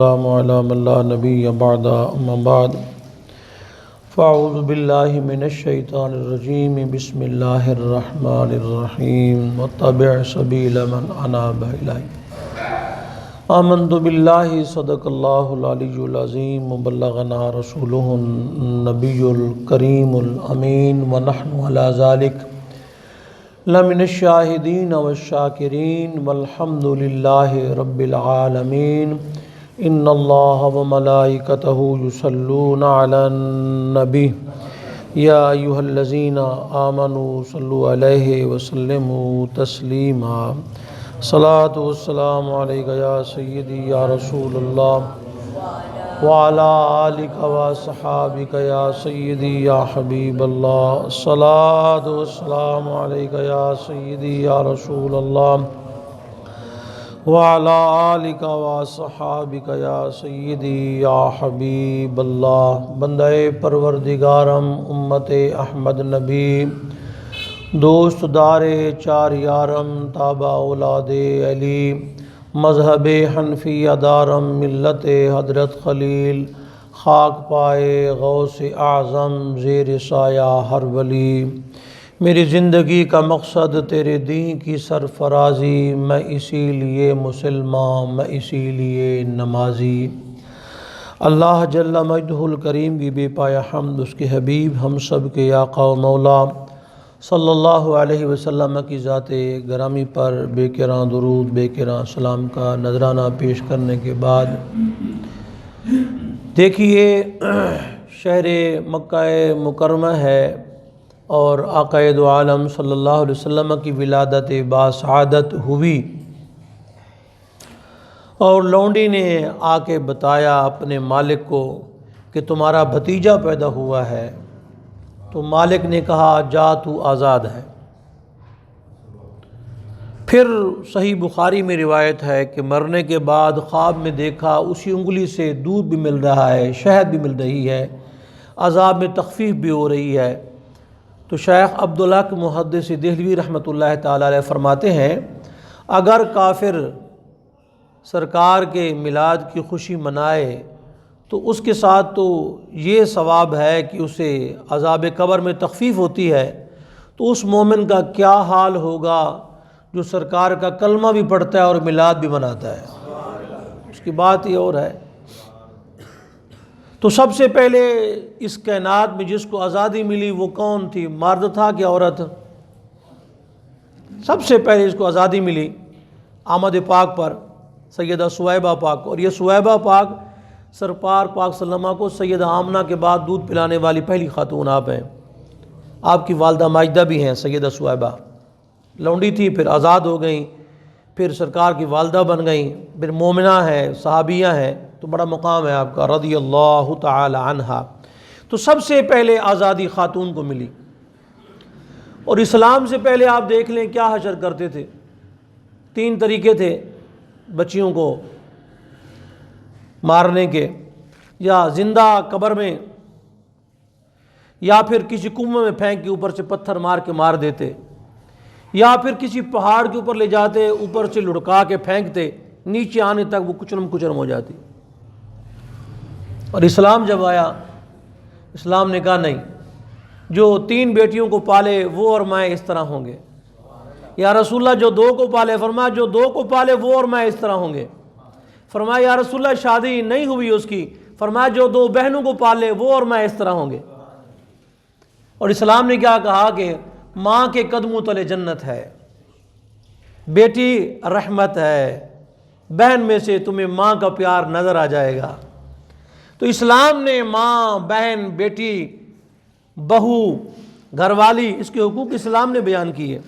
السلام علی من لا نبی بعد اما بعد فاعوذ باللہ من الشیطان الرجیم بسم اللہ الرحمن الرحیم واتبع سبیل من اناب الی آمنت باللہ صدق اللہ العلی العظیم وبلغنا رسولہ النبی الکریم الامین ونحن علی ذلک لمن الشاہدین والشاکرین والحمد للہ رب العالمین ان اللہ وملائکتہ یصلون علی النبی یا ایہا الذین آمنوا صلوا علیہ وسلموا تسلیما صلاۃ والسلام علیک یا سیدی یا رسول اللہ وعلی آلک وصحابک یا سیدی یا حبیب اللہ صلاۃ والسلام علیک یا سیدی یا رسول اللہ وعلی آلک وصحابک یا سیدی یا حبیب اللہ۔ بندہ پروردگارم امت احمد نبی دوست دار چار یارم تابع اولاد علی مذہب حنفیہ دارم ملت حضرت خلیل خاک پائے غوث اعظم زیر سایہ ہر ولی۔ میری زندگی کا مقصد تیرے دین کی سرفرازی، میں اسی لیے مسلمان، میں اسی لیے نمازی۔ اللہ جل مجدہ الکریم کی بے پایا حمد، اس کے حبیب ہم سب کے آقا و مولا صلی اللہ علیہ وسلم کی ذات گرامی پر بے کراں درود بے کراں سلام کا نذرانہ پیش کرنے کے بعد دیکھیے شہر مکہ مکرمہ ہے اور آقا دو عالم صلی اللہ علیہ وسلم کی ولادت باسعادت ہوئی، اور لونڈی نے آ کے بتایا اپنے مالک کو کہ تمہارا بھتیجا پیدا ہوا ہے، تو مالک نے کہا جا تو آزاد ہے۔ پھر صحیح بخاری میں روایت ہے کہ مرنے کے بعد خواب میں دیکھا اسی انگلی سے دودھ بھی مل رہا ہے، شہد بھی مل رہی ہے، عذاب میں تخفیف بھی ہو رہی ہے۔ تو شیخ عبداللہ کے محدث دہلوی رحمۃ اللہ تعالی علیہ فرماتے ہیں اگر کافر سرکار کے میلاد کی خوشی منائے تو اس کے ساتھ تو یہ ثواب ہے کہ اسے عذاب قبر میں تخفیف ہوتی ہے، تو اس مومن کا کیا حال ہوگا جو سرکار کا کلمہ بھی پڑھتا ہے اور میلاد بھی مناتا ہے، اس کی بات ہی اور ہے۔ تو سب سے پہلے اس کائنات میں جس کو آزادی ملی وہ کون تھی؟ مرد تھا کہ عورت؟ سب سے پہلے اس کو آزادی ملی آمد پاک پر، سیدہ سویبہ پاک کو، اور یہ سویبہ پاک سرکار پاک صلی اللہ علیہ وسلم کو سیدہ آمنہ کے بعد دودھ پلانے والی پہلی خاتون آپ ہیں۔ آپ کی والدہ ماجدہ بھی ہیں سیدہ سویبہ، لونڈی تھی پھر آزاد ہو گئیں، پھر سرکار کی والدہ بن گئیں، پھر مومنہ ہیں، صحابیہ ہیں، تو بڑا مقام ہے آپ کا رضی اللہ تعالی عنہا۔ تو سب سے پہلے آزادی خاتون کو ملی، اور اسلام سے پہلے آپ دیکھ لیں کیا حشر کرتے تھے، تین طریقے تھے بچیوں کو مارنے کے، یا زندہ قبر میں، یا پھر کسی کنویں میں پھینک کے اوپر سے پتھر مار کے مار دیتے، یا پھر کسی پہاڑ کے اوپر لے جاتے اوپر سے لڑکا کے پھینکتے، نیچے آنے تک وہ کچرم کچرم ہو جاتی۔ اور اسلام جب آیا اسلام نے کہا نہیں، جو تین بیٹیوں کو پالے وہ اور میں اس طرح ہوں گے۔ یا رسول اللہ جو دو کو پالے، فرمایا جو دو کو پالے وہ اور میں اس طرح ہوں گے۔ فرمایا یا رسول اللہ شادی نہیں ہوئی اس کی، فرمایا جو دو بہنوں کو پالے وہ اور میں اس طرح ہوں گے۔ اور اسلام نے کیا کہا کہ ماں کے قدموں تلے جنت ہے، بیٹی رحمت ہے، بہن میں سے تمہیں ماں کا پیار نظر آ جائے گا۔ تو اسلام نے ماں، بہن، بیٹی، بہو، گھر والی، اس کے حقوق اسلام نے بیان کیے،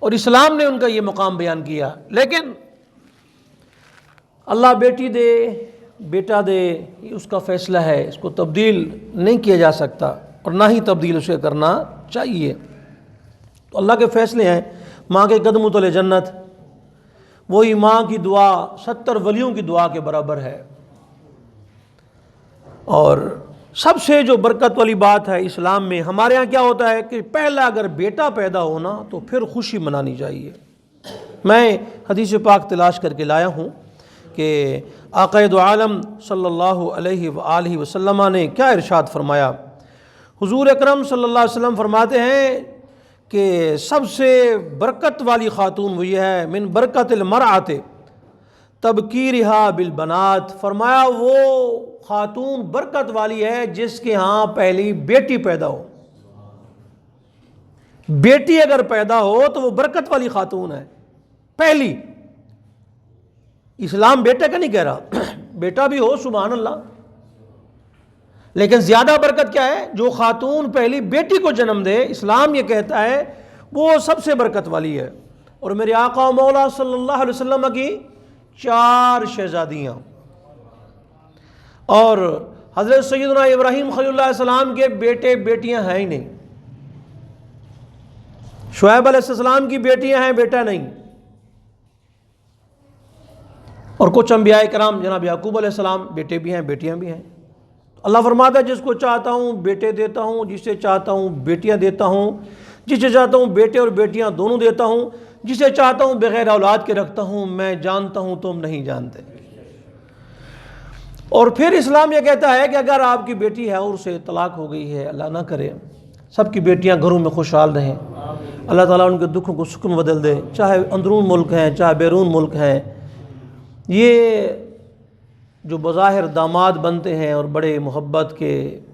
اور اسلام نے ان کا یہ مقام بیان کیا۔ لیکن اللہ بیٹی دے بیٹا دے یہ اس کا فیصلہ ہے، اس کو تبدیل نہیں کیا جا سکتا، اور نہ ہی تبدیل اسے کرنا چاہیے۔ تو اللہ کے فیصلے ہیں، ماں کے قدموں تلے جنت، وہی ماں کی دعا 70 ولیوں کی دعا کے برابر ہے۔ اور سب سے جو برکت والی بات ہے اسلام میں، ہمارے ہاں کیا ہوتا ہے کہ پہلا اگر بیٹا پیدا ہونا تو پھر خوشی منانی چاہیے۔ میں حدیث پاک تلاش کر کے لایا ہوں کہ آقا دو عالم صلی اللہ علیہ وآلہ وسلم نے کیا ارشاد فرمایا؟ حضور اکرم صلی اللہ علیہ وسلم فرماتے ہیں کہ سب سے برکت والی خاتون وہ یہ ہے، من برکت المرأۃ تبکیرہا بالبنات، فرمایا وہ خاتون برکت والی ہے جس کے ہاں پہلی بیٹی پیدا ہو۔ بیٹی اگر پیدا ہو تو وہ برکت والی خاتون ہے پہلی۔ اسلام بیٹے کا نہیں کہہ رہا، بیٹا بھی ہو سبحان اللہ، لیکن زیادہ برکت کیا ہے؟ جو خاتون پہلی بیٹی کو جنم دے، اسلام یہ کہتا ہے وہ سب سے برکت والی ہے۔ اور میرے آقا و مولا صلی اللہ علیہ وسلم کی 4 شہزادیاں، اور حضرت سیدنا ابراہیم خلیل اللہ علیہ السلام کے بیٹے بیٹیاں ہیں ہی نہیں، شعیب علیہ السلام کی بیٹیاں ہیں، بیٹا نہیں، اور کچھ انبیاء کرام جناب یعقوب علیہ السلام بیٹے بھی ہیں بیٹیاں بھی ہیں۔ اللہ فرماتا ہے جس کو چاہتا ہوں بیٹے دیتا ہوں، جسے چاہتا ہوں بیٹیاں دیتا ہوں، جسے چاہتا ہوں بیٹے اور بیٹیاں دونوں دیتا ہوں، جسے چاہتا ہوں بغیر اولاد کے رکھتا ہوں، میں جانتا ہوں تم نہیں جانتے۔ اور پھر اسلام یہ کہتا ہے کہ اگر آپ کی بیٹی ہے اور اسے طلاق ہو گئی ہے، اللہ نہ کرے، سب کی بیٹیاں گھروں میں خوشحال رہیں، اللہ تعالیٰ ان کے دکھوں کو سکون بدل دے، چاہے اندرون ملک ہیں چاہے بیرون ملک ہیں۔ یہ جو بظاہر داماد بنتے ہیں اور بڑے محبت کے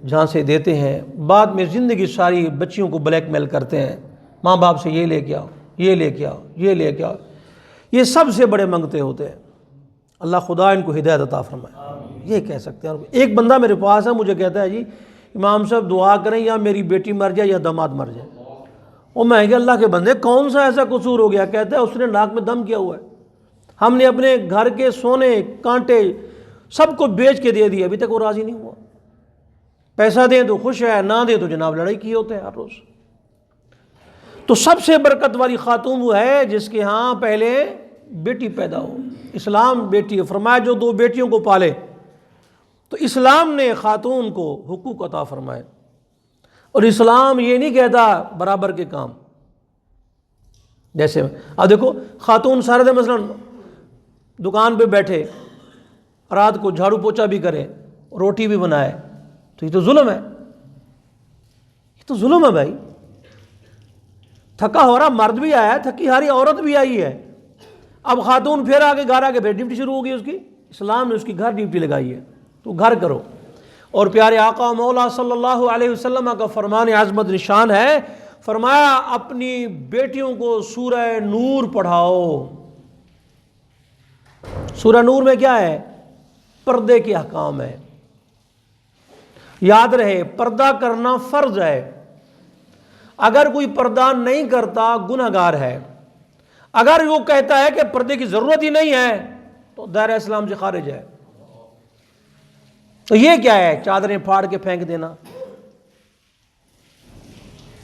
جھانسے دیتے ہیں، بعد میں زندگی ساری بچیوں کو بلیک میل کرتے ہیں، ماں باپ سے یہ لے کے آؤ، یہ لے کے آؤ، یہ لے کے آؤ، یہ سب سے بڑے منگتے ہوتے ہیں۔ اللہ خدا ان کو ہدایت عطا فرمائے، یہ کہہ سکتے ہیں۔ ایک بندہ میرے پاس ہے، مجھے کہتا ہے جی امام صاحب دعا کریں یا میری بیٹی مر جائے یا داماد مر جائے۔ اور میں کہ اللہ کے بندے کون سا ایسا قصور ہو گیا؟ کہتا ہے اس نے ناک میں دم کیا ہوا ہے، ہم نے اپنے گھر کے سونے کانٹے سب کو بیچ کے دے دیا، ابھی تک وہ راضی نہیں ہوا، پیسہ دیں تو خوش ہے، نہ دیں تو جناب لڑائی کی ہوتے ہیں ہر روز۔ تو سب سے برکت والی خاتون وہ ہے جس کے ہاں پہلے بیٹی پیدا ہو۔ اسلام بیٹی فرمایا جو 2 بیٹیوں کو پالے، تو اسلام نے خاتون کو حقوق عطا فرمائے، اور اسلام یہ نہیں کہتا برابر کے کام۔ جیسے اب دیکھو خاتون سارے دن مثلا دکان پہ بیٹھے، رات کو جھاڑو پوچھا بھی کرے، روٹی بھی بنائے، تو یہ تو ظلم ہے، یہ تو ظلم ہے بھائی۔ تھکا ہو رہا مرد بھی آیا ہے، تھکی ہاری عورت بھی آئی ہے، اب خاتون پھر آگے گھر آ کے پھر ڈیوٹی شروع ہوگی اس کی۔ اسلام نے اس کی گھر ڈیوٹی لگائی ہے، تو گھر کرو۔ اور پیارے آقا و مولا صلی اللہ علیہ وسلم کا فرمان عظمت نشان ہے، فرمایا اپنی بیٹیوں کو سورہ نور پڑھاؤ۔ سورہ نور میں کیا ہے؟ پردے کے احکام ہے۔ یاد رہے پردہ کرنا فرض ہے، اگر کوئی پردہ نہیں کرتا گنہگار ہے۔ اگر وہ کہتا ہے کہ پردے کی ضرورت ہی نہیں ہے تو دائرہ اسلام سے خارج ہے۔ تو یہ کیا ہے؟ چادریں پھاڑ کے پھینک دینا۔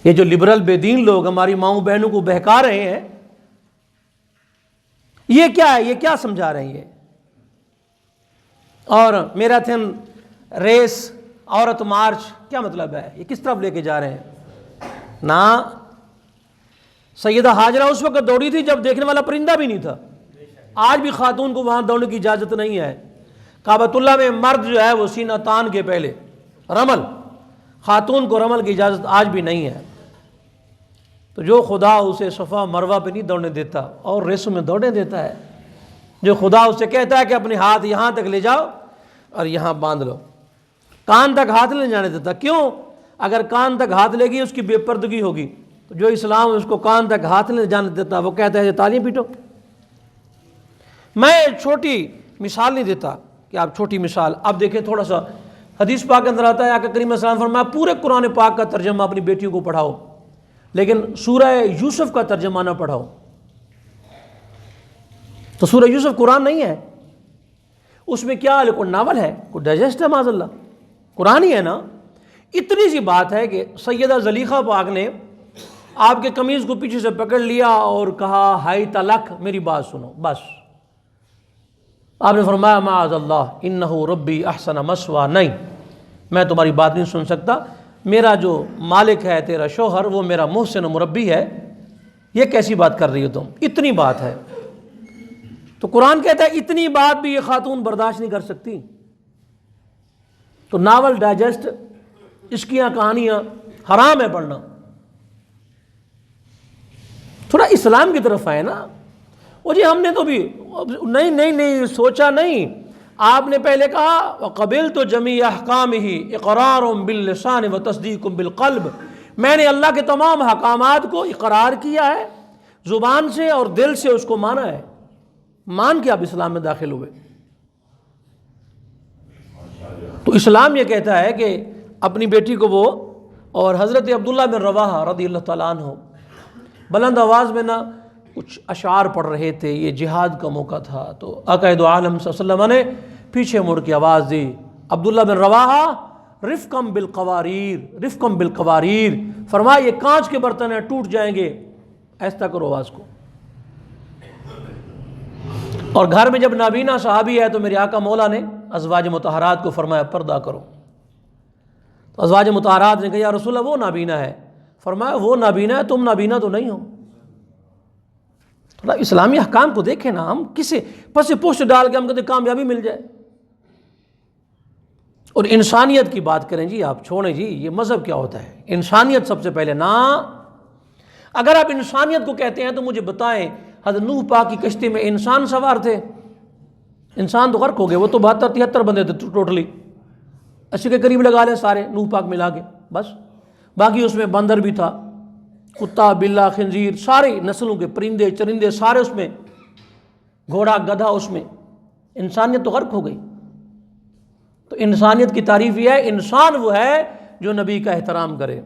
یہ جو لبرل بے دین لوگ ہماری ماؤں بہنوں کو بہکا رہے ہیں، یہ کیا ہے؟ یہ کیا سمجھا رہے ہیں؟ اور میراتھن ریس، عورت مارچ، کیا مطلب ہے؟ یہ کس طرف لے کے جا رہے ہیں؟ نہ سیدہ ہاجرہ اس وقت دوڑی تھی جب دیکھنے والا پرندہ بھی نہیں تھا۔ آج بھی خاتون کو وہاں دوڑنے کی اجازت نہیں ہے۔ کعبۃ اللہ میں مرد جو ہے وہ سینہ تان کے پہلے رمل، خاتون کو رمل کی اجازت آج بھی نہیں ہے۔ تو جو خدا اسے صفا مروہ پہ نہیں دوڑنے دیتا اور ریسوں میں دوڑنے دیتا ہے، جو خدا اسے کہتا ہے کہ اپنے ہاتھ یہاں تک لے جاؤ اور یہاں باندھ لو، کان تک ہاتھ نہیں جانے دیتا۔ کیوں؟ اگر کان تک ہاتھ لے گی اس کی بے پردگی ہوگی، تو جو اسلام اس کو کان تک ہاتھ نہیں جانے دیتا وہ کہتا ہے تالیاں پیٹو۔ میں چھوٹی مثال نہیں دیتا کہ آپ چھوٹی مثال، اب دیکھیں تھوڑا سا حدیث پاک کے اندر آتا ہے، آقا کریم صلی اللہ علیہ وسلم فرمایا پورے قرآن پاک کا ترجمہ اپنی بیٹیوں کو پڑھاؤ، لیکن سورہ یوسف کا ترجمہ نہ پڑھاؤ۔ تو سورہ یوسف قرآن نہیں ہے، اس میں کیا ہے؟ کوئی ناول ہے، کوئی ڈائجسٹ ہے؟ معاذ اللہ، قرآن ہی ہے نا۔ اتنی سی بات ہے کہ سیدہ زلیخا پاک نے آپ کے قمیض کو پیچھے سے پکڑ لیا اور کہا ہائی تلک، میری بات سنو بس۔ آپ نے فرمایا معاذ اللہ انہ ربی احسن مثواہ، نہیں میں تمہاری بات نہیں سن سکتا، میرا جو مالک ہے تیرا شوہر وہ میرا محسن و مربی ہے، یہ کیسی بات کر رہی ہو تم؟ اتنی بات ہے۔ تو قرآن کہتا ہے اتنی بات بھی یہ خاتون برداشت نہیں کر سکتی. تو ناول ڈائجسٹ، عشقیاں کہانیاں حرام ہے پڑھنا. تھوڑا اسلام کی طرف آئے نا. وہ جی ہم نے تو بھی نہیں سوچا نہیں. آپ نے پہلے کہا وَقَبِلْتُ جَمِيعَ أَحْكَامِهِ اِقْرَارٌ بِاللِّسَانِ وَتَصْدِيقٌ بِالْقَلْبِ. میں نے اللہ کے تمام احکامات کو اقرار کیا ہے زبان سے اور دل سے اس کو مانا ہے. مان کے آپ اسلام میں داخل ہوئے. تو اسلام یہ کہتا ہے کہ اپنی بیٹی کو وہ، اور حضرت عبداللہ بن رواحہ رضی اللہ تعالیٰ عنہ بلند آواز میں نہ کچھ اشعار پڑھ رہے تھے. یہ جہاد کا موقع تھا تو آقا دو عالم صلی اللہ علیہ وسلم نے پیچھے مڑ کے آواز دی، عبداللہ بن رواحہ رفقم بالقواریر رفقم بالقواریر. فرمایا یہ کانچ کے برتن ہیں، ٹوٹ جائیں گے، ایسا کرو آواز کو. اور گھر میں جب نابینا صحابی ہے تو میرے آقا مولا نے ازواج مطہرات کو فرمایا پردہ کرو. تو ازواج مطہرات نے کہا یا رسول اللہ وہ نابینا ہے. فرمایا وہ نابینا ہے، تم نابینا تو نہیں ہو. تھوڑا اسلامی احکام کو دیکھیں نا. ہم کسے پس پوسٹ ڈال کے ہم کہتے کامیابی مل جائے. اور انسانیت کی بات کریں جی، آپ چھوڑیں جی یہ مذہب کیا ہوتا ہے. انسانیت سب سے پہلے نا. اگر آپ انسانیت کو کہتے ہیں تو مجھے بتائیں حضرت نوح پاک کی کشتی میں انسان سوار تھے؟ انسان تو غرق ہو گئے. وہ تو 72-73 بندے تھے ٹوٹلی، 80 کے قریب لگا لیں سارے نوح پاک ملا کے بس. باقی اس میں بندر بھی تھا، کتا بلا خنزیر، ساری نسلوں کے پرندے چرندے سارے اس میں، گھوڑا گدھا اس میں. انسانیت تو غرق ہو گئی. تو انسانیت کی تعریف یہ ہے انسان وہ ہے جو نبی کا احترام کرے،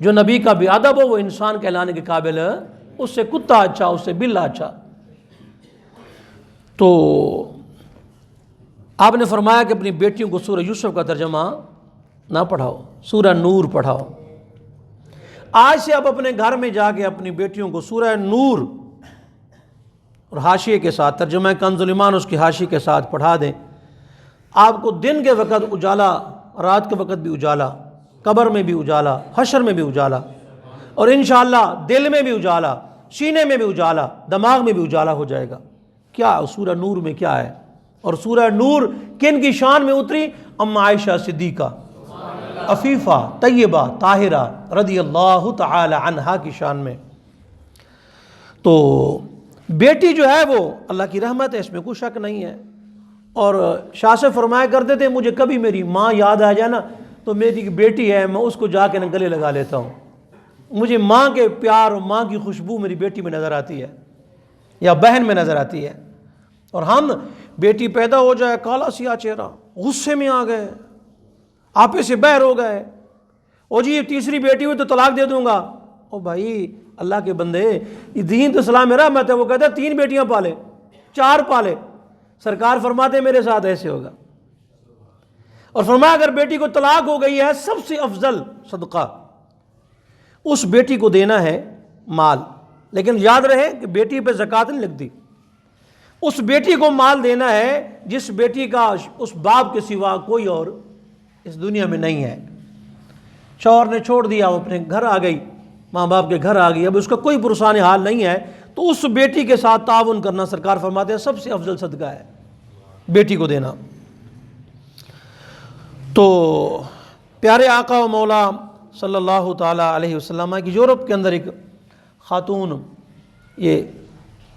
جو نبی کا بے ادب ہو وہ انسان کہلانے کے قابل ہے. اس سے کتا اچھا، اس سے بلا اچھا. تو آپ نے فرمایا کہ اپنی بیٹیوں کو سورہ یوسف کا ترجمہ نہ پڑھاؤ، سورہ نور پڑھاؤ. آج سے آپ اپنے گھر میں جا کے اپنی بیٹیوں کو سورہ نور اور حاشیے کے ساتھ ترجمہ کنز الایمان اس کی حاشیے کے ساتھ پڑھا دیں. آپ کو دن کے وقت اجالا، رات کے وقت بھی اجالا، قبر میں بھی اجالا، حشر میں بھی اجالا، اور انشاءاللہ دل میں بھی اجالا، سینے میں بھی اجالا، دماغ میں بھی اجالا ہو جائے گا. کیا سورہ نور میں کیا ہے؟ اور سورہ نور کن کی شان میں اتری؟ عائشہ صدیقہ عفیفہ طیبہ طاہرہ رضی اللہ تعالی عنہا کی شان میں. تو بیٹی جو ہے وہ اللہ کی رحمت ہے، اس میں کوئی شک نہیں ہے. اور شاہ سے فرمایا کرتے تھے مجھے کبھی میری ماں یاد آ جائے نا تو میری بیٹی ہے میں اس کو جا کے گلے لگا لیتا ہوں. مجھے ماں کے پیار اور ماں کی خوشبو میری بیٹی میں نظر آتی ہے یا بہن میں نظر آتی ہے. اور ہم بیٹی پیدا ہو جائے کالا سیاہ چہرہ، غصے میں آ گئے، آپے سے بہر ہو گئے، او جی یہ تیسری بیٹی ہوئی تو طلاق دے دوں گا. او بھائی اللہ کے بندے، یہ دین تو اسلام میں رحمت ہے. وہ کہتا ہے 3 بیٹیاں پالے، 4 پالے. سرکار فرماتے ہیں میرے ساتھ ایسے ہوگا. اور فرمایا اگر بیٹی کو طلاق ہو گئی ہے سب سے افضل صدقہ اس بیٹی کو دینا ہے مال. لیکن یاد رہے کہ بیٹی پہ زکوٰۃ نہیں لگتی. اس بیٹی کو مال دینا ہے جس بیٹی کا اس باپ کے سوا کوئی اور اس دنیا میں نہیں ہے. شوہر نے چھوڑ دیا، وہ اپنے گھر آ گئی، ماں باپ کے گھر آ گئی، اب اس کا کوئی پرسان حال نہیں ہے، تو اس بیٹی کے ساتھ تعاون کرنا سرکار فرماتے ہیں سب سے افضل صدقہ ہے بیٹی کو دینا. تو پیارے آقا و مولا صلی اللہ تعالیٰ علیہ وسلم کی یورپ کے اندر ایک خاتون، یہ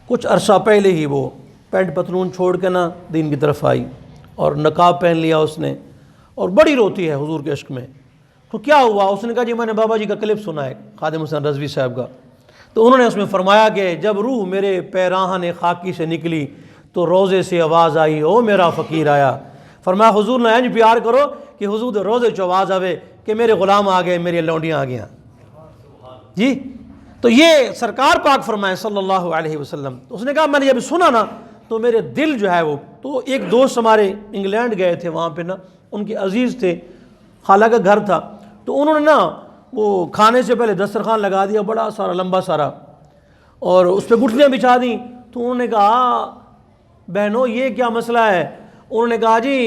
کچھ عرصہ پہلے ہی وہ پینٹ پتلون چھوڑ کے نا دین کی طرف آئی اور نقاب پہن لیا اس نے، اور بڑی روتی ہے حضور کے عشق میں. تو کیا ہوا؟ اس نے کہا جی میں نے بابا جی کا کلپ سنا ہے خادم حسین رضوی صاحب کا. تو انہوں نے اس میں فرمایا کہ جب روح میرے پیراہن خاکی سے نکلی تو روزے سے آواز آئی او میرا فقیر آیا. فرمایا حضور نے انج پیار کرو کہ حضور دے روزے چو آواز آوے کہ میرے غلام آ گئے، میری لونڈیاں آ گئیں. جی تو یہ سرکار پاک فرمائے صلی اللہ علیہ وسلم. تو اس نے کہا میں نے جب سنا نا تو میرے دل جو ہے وہ، تو ایک دوست ہمارے انگلینڈ گئے تھے، وہاں پہ نا ان کے عزیز تھے، خالہ کا گھر تھا، تو انہوں نے نا وہ کھانے سے پہلے دسترخوان لگا دیا بڑا سارا لمبا سارا، اور اس پہ گٹھلیاں بچھا دیں. تو انہوں نے کہا بہنوں یہ کیا مسئلہ ہے؟ انہوں نے کہا جی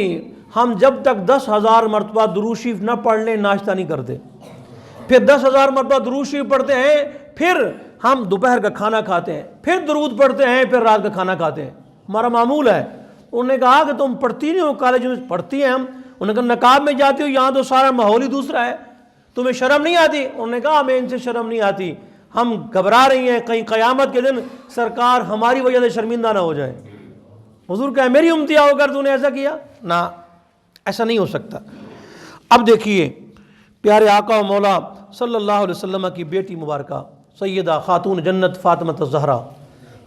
ہم جب تک 10,000 مرتبہ درود شریف نہ پڑھ لیں ناشتہ نہیں کرتے، پھر 10,000 مرتبہ درود شریف پڑھتے ہیں، پھر ہم دوپہر کا کھانا کھاتے ہیں، پھر درود پڑھتے ہیں، پھر رات کا کھانا کھاتے ہیں. ہمارا معمول ہے. انہوں نے کہا کہ تم پڑھتی نہیں ہو کالج میں؟ پڑھتی ہیں ہم. انہوں نے کہا نقاب میں جاتی ہو، یہاں تو سارا ماحول ہی دوسرا ہے، تمہیں شرم نہیں آتی؟ انہوں نے کہا ہمیں ان سے شرم نہیں آتی، ہم گھبرا رہی ہیں کہیں قیامت کے دن سرکار ہماری وجہ سے شرمندہ نہ ہو جائے. حضور کہا میری امتیا ہو کر تو نے ایسا کیا؟ نہ، ایسا نہیں ہو سکتا. اب دیکھیے پیارے آقا و مولا صلی اللہ علیہ وسلم کی بیٹی مبارکہ سیدہ خاتون جنت فاطمہ الزہرا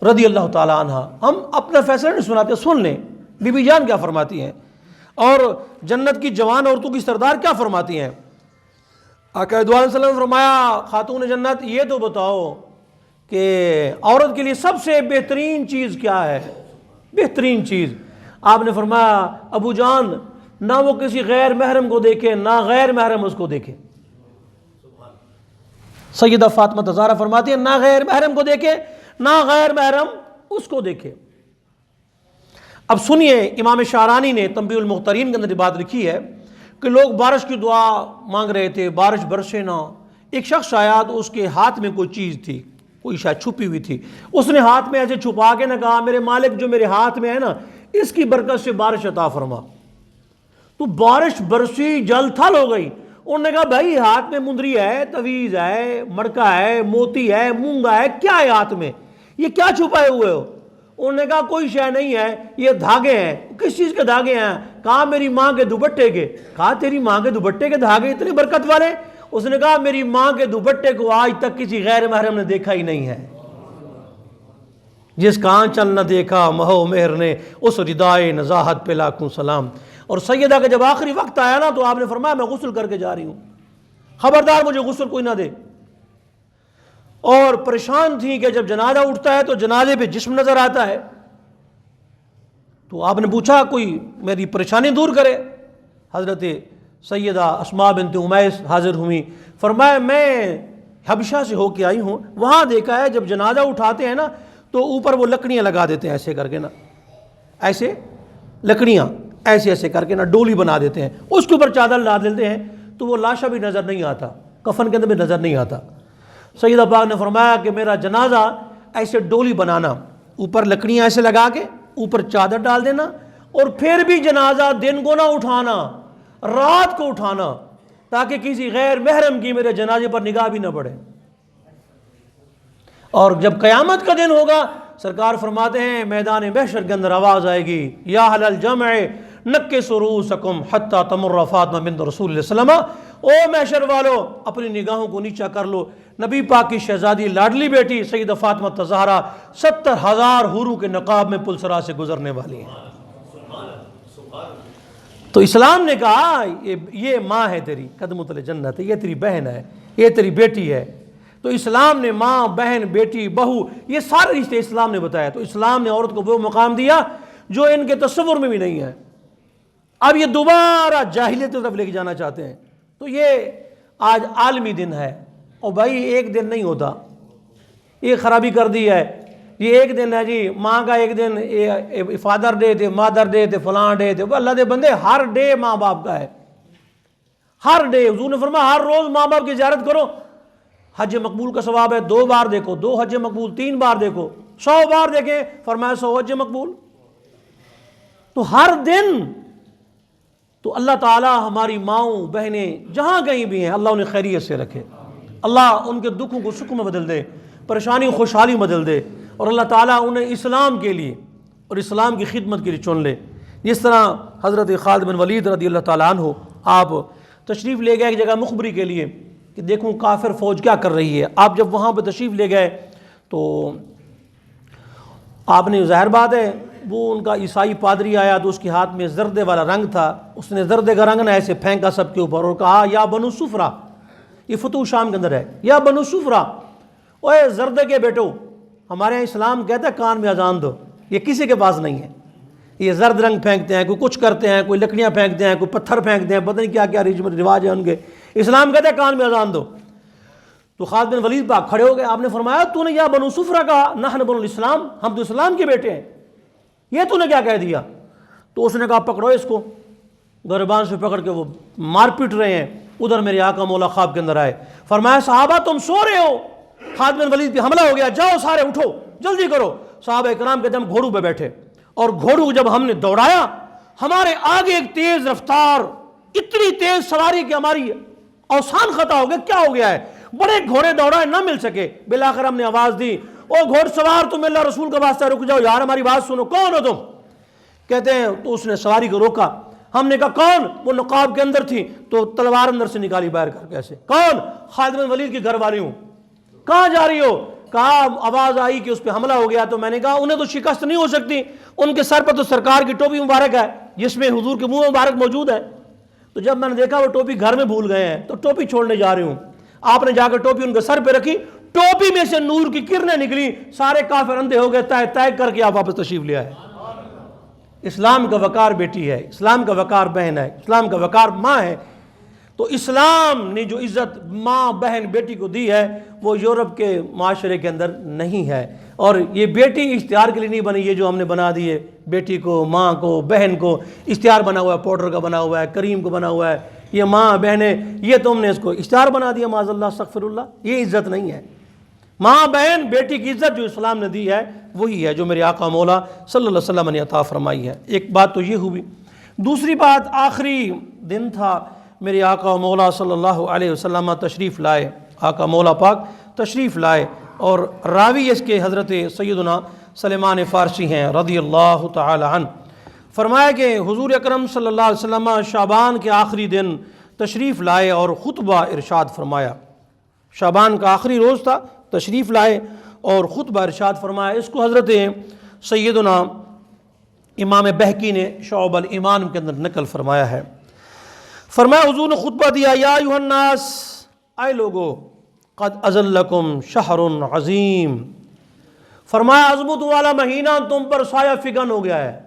رضی اللہ تعالی عنہ، ہم اپنا فیصلہ نہیں سناتے، سن لیں بی بی جان کیا فرماتی ہیں اور جنت کی جوان عورتوں کی سردار کیا فرماتی ہیں. آقا دو علیہ وسلم نے فرمایا خاتون جنت یہ تو بتاؤ کہ عورت کے لیے سب سے بہترین چیز کیا ہے؟ بہترین چیز. آپ نے فرمایا ابو جان نہ وہ کسی غیر محرم کو دیکھے نہ غیر محرم اس کو دیکھے. سیدہ فاطمہ الزہرا فرماتی ہیں نہ غیر محرم کو دیکھے نہ غیر محرم اس کو دیکھے. اب سنیے امام شعرانی نے تنبیہ المختارین کے اندر بات لکھی ہے کہ لوگ بارش کی دعا مانگ رہے تھے، بارش برسے نہ. ایک شخص آیا تو اس کے ہاتھ میں کوئی چیز تھی، کوئی شاید چھپی ہوئی تھی. اس نے ہاتھ میں ایسے چھپا کے نہ کہا میرے مالک جو میرے ہاتھ میں ہے نا اس کی برکت سے بارش عطا فرما. تو بارش برسی جل تھل ہو گئی. انہوں نے کہا بھائی ہاتھ میں مندری ہے، تویز ہے، مڑکا ہے، موتی ہے، مونگا ہے، کیا ہے ہاتھ میں؟ یہ کیا چھپائے ہوئے ہو؟ انہوں نے کہا کوئی شے نہیں ہے، یہ دھاگے ہیں. کس چیز کے دھاگے ہیں؟ کہا میری ماں کے دوپٹے کے. کہا تیری ماں کے دوپٹے کے دھاگے اتنے برکت والے؟ اس نے کہا میری ماں کے دوپٹے کو آج تک کسی غیر محرم نے دیکھا ہی نہیں ہے. جس کا آنچل نہ دیکھا مہو مہر نے اس ردائے نزاہت پہ لاکھوں سلام. اور سیدہ کا جب آخری وقت آیا نا تو آپ نے فرمایا میں غسل کر کے جا رہی ہوں، خبردار مجھے غسل کوئی نہ دے. اور پریشان تھی کہ جب جنازہ اٹھتا ہے تو جنازے پہ جسم نظر آتا ہے. تو آپ نے پوچھا کوئی میری پریشانی دور کرے. حضرت سیدہ اسماء بنت امیس حاضر ہوئی. فرمایا میں حبشہ سے ہو کے آئی ہوں، وہاں دیکھا ہے جب جنازہ اٹھاتے ہیں نا تو اوپر وہ لکڑیاں لگا دیتے ہیں ایسے کر کے نا، ایسے لکڑیاں ایسے ایسے کر کے نا ڈولی بنا دیتے ہیں، اس کے اوپر چادر لا دیتے ہیں تو وہ لاشا بھی نظر نہیں آتا، کفن کے اندر بھی نظر نہیں آتا. سیدہ پاک نے فرمایا کہ میرا جنازہ ایسے ڈولی بنانا، اوپر لکڑیاں ایسے لگا کے اوپر چادر ڈال دینا، اور پھر بھی جنازہ دن کو نہ اٹھانا، رات کو اٹھانا تاکہ کسی غیر محرم کی میرے جنازے پر نگاہ بھی نہ پڑے. اور جب قیامت کا دن ہوگا سرکار فرماتے ہیں میدان محشر کے اندر آواز آئے گی یا اہل الجمع نکسوا رؤوسکم حتی تمر فاطمہ بنت رسول اللہ صلی اللہ علیہ وسلم. او محشر والو اپنی نگاہوں کو نیچا کر لو، نبی پاک کی شہزادی لاڈلی بیٹی سیدہ فاطمہ الزہرا 70,000 حوروں کے نقاب میں پلسرا سے گزرنے والی ہیں. تو اسلام نے کہا یہ ماں ہے تیری قدمت الجنت، یہ تیری بہن ہے، یہ تیری بیٹی ہے. تو اسلام نے ماں، بہن، بیٹی، بہو یہ سارے رشتے اسلام نے بتایا. تو اسلام نے عورت کو وہ مقام دیا جو ان کے تصور میں بھی نہیں ہے. اب یہ دوبارہ جاہلیت کی طرف لے کے جانا چاہتے ہیں. تو یہ آج عالمی دن ہے، اور بھائی ایک دن نہیں ہوتا، یہ خرابی کر دی ہے. یہ ایک دن ہے جی ماں کا، ایک دن فادر ڈے تھے، مادر ڈے تھے، فلاں ڈے تھے. وہ اللہ دے بندے ہر ڈے ماں باپ کا ہے، ہر ڈے. حضور نے فرمایا ہر روز ماں باپ کی زیارت کرو، حج مقبول کا ثواب ہے. 2 بار دیکھو، 2 حج مقبول، 3 بار دیکھو، 100 بار دیکھیں، فرمایا 100 حج مقبول. تو ہر دن تو اللہ تعالیٰ ہماری ماؤں بہنیں جہاں کہیں بھی ہیں اللہ انہیں خیریت سے رکھے، اللہ ان کے دکھوں کو سکھ میں بدل دے، پریشانی خوشحالی بدل دے، اور اللہ تعالیٰ انہیں اسلام کے لیے اور اسلام کی خدمت کے لیے چن لے. جس طرح حضرت خالد بن ولید رضی اللہ تعالیٰ عنہ آپ تشریف لے گئے ایک جگہ مخبری کے لیے کہ دیکھوں کافر فوج کیا کر رہی ہے. آپ جب وہاں پہ تشریف لے گئے تو آپ نے ظاہر بات ہے وہ ان کا عیسائی پادری آیا تو اس کے ہاتھ میں زردے والا رنگ تھا. اس نے زردے کا رنگ نہ ایسے پھینکا سب کے اوپر اور کہا یا بنو صفرا، یہ فتوح شام کے اندر ہے، یا بنو صفرا، اوے زردے کے بیٹو، ہمارے یہاں اسلام کہتا ہے کان میں اذان دو. یہ کسی کے پاس نہیں ہے. یہ زرد رنگ پھینکتے ہیں، کوئی کچھ کرتے ہیں، کوئی لکڑیاں پھینکتے ہیں، کوئی پتھر پھینکتے ہیں، پتہ نہیں کیا کیا رواج ہے ان کے. اسلام کہتا ہے کان میں اذان دو. تو خالد بن ولید پاک کھڑے ہو گئے. آپ نے فرمایا تو نے یا بنو صفرا کہا، نحن بنو الاسلام، ہم تو اسلام کے بیٹے ہیں، یہ تو نے کیا کہہ دیا؟ تو اس نے کہا پکڑو اس کو. گربان سے پکڑ کے وہ مار پیٹ رہے ہیں. ادھر میرے آقا مولا خواب کے اندر آئے. فرمایا صحابہ تم سو رہے ہو، خالد بن ولید پہ حملہ ہو گیا، جاؤ سارے اٹھو جلدی کرو. صحابہ کرام کے دم گھوڑوں پہ بیٹھے اور گھوڑوں کو جب ہم نے دوڑایا، ہمارے آگے ایک تیز رفتار، اتنی تیز سواری کہ ہماری اوسان خطا ہو گیا، کیا ہو گیا ہے، بڑے گھوڑے دوڑائے نہ مل سکے، بالآخر ہم نے آواز دی، او گھوڑ سوار تم اللہ رسول کا واسطہ رک جاؤ یار، ہماری بات سنو، کون ہو تم؟ کہتے ہیں تو اس نے سواری کو روکا، ہم نے کہا کون؟ وہ نقاب کے اندر تھی، تو تلوار اندر سے نکالی باہر کر کے ایسے، کون؟ خالد بن ولید کی گھر والی ہوں۔ کہاں جا رہی ہو؟ کہا آواز آئی کہ اس پہ حملہ ہو گیا، تو میں نے کہا انہیں تو شکست نہیں ہو سکتی، ان کے سر پر تو سرکار کی ٹوپی مبارک ہے جس میں حضور کے منہ مبارک موجود ہے۔ تو جب میں نے دیکھا وہ ٹوپی گھر میں بھول گئے ہیں تو ٹوپی چھوڑنے جا رہی ہوں، آپ نے جا کر ٹوپی ان کے سر پہ رکھی، ٹوپی میں سے نور کی کرنیں نکلی، سارے کافر اندھے ہو گئے، تائے کر کے آپ واپس تشریف لے آئے۔ اسلام کا وقار بیٹی ہے، اسلام کا وقار بہن ہے، اسلام کا وقار ماں ہے۔ تو اسلام نے جو عزت ماں بہن بیٹی کو دی ہے وہ یورپ کے معاشرے کے اندر نہیں ہے، اور یہ بیٹی اشتہار کے لیے نہیں بنی، یہ جو ہم نے بنا دی ہے بیٹی کو، ماں کو، بہن کو اشتہار بنا ہوا ہے، پاؤڈر کا بنا ہوا ہے، کریم کو بنا ہوا ہے، یہ ماں بہنیں، یہ تم نے اس کو اشتہار بنا دیا، معاذ اللہ استغفر اللہ، یہ عزت نہیں ہے۔ ماں بہن بیٹی کی عزت جو اسلام نے دی ہے وہی ہے جو میرے آقا مولا صلی اللہ علیہ وسلم نے عطا فرمائی ہے۔ ایک بات تو یہ ہوئی، دوسری بات، آخری دن تھا، میرے آقا مولا صلی اللہ علیہ وسلم تشریف لائے، آقا مولا پاک تشریف لائے، اور راوی اس کے حضرت سیدنا سلیمان فارسی ہیں رضی اللہ تعالی عنہ۔ فرمایا کہ حضور اکرم صلی اللہ علیہ وسلم شعبان کے آخری دن تشریف لائے اور خطبہ ارشاد فرمایا، شعبان کا آخری روز تھا، تشریف لائے اور خطبہ ارشاد فرمایا۔ اس کو حضرت سیدنا امام بہقی نے شعب الایمان کے اندر نقل فرمایا ہے۔ فرمایا حضور نے خطبہ دیا، یا ایھا الناس، اے لوگو، قد اذلکم شہر عظیم، فرمایا عظمت والا مہینہ تم پر سایہ فگن ہو گیا ہے۔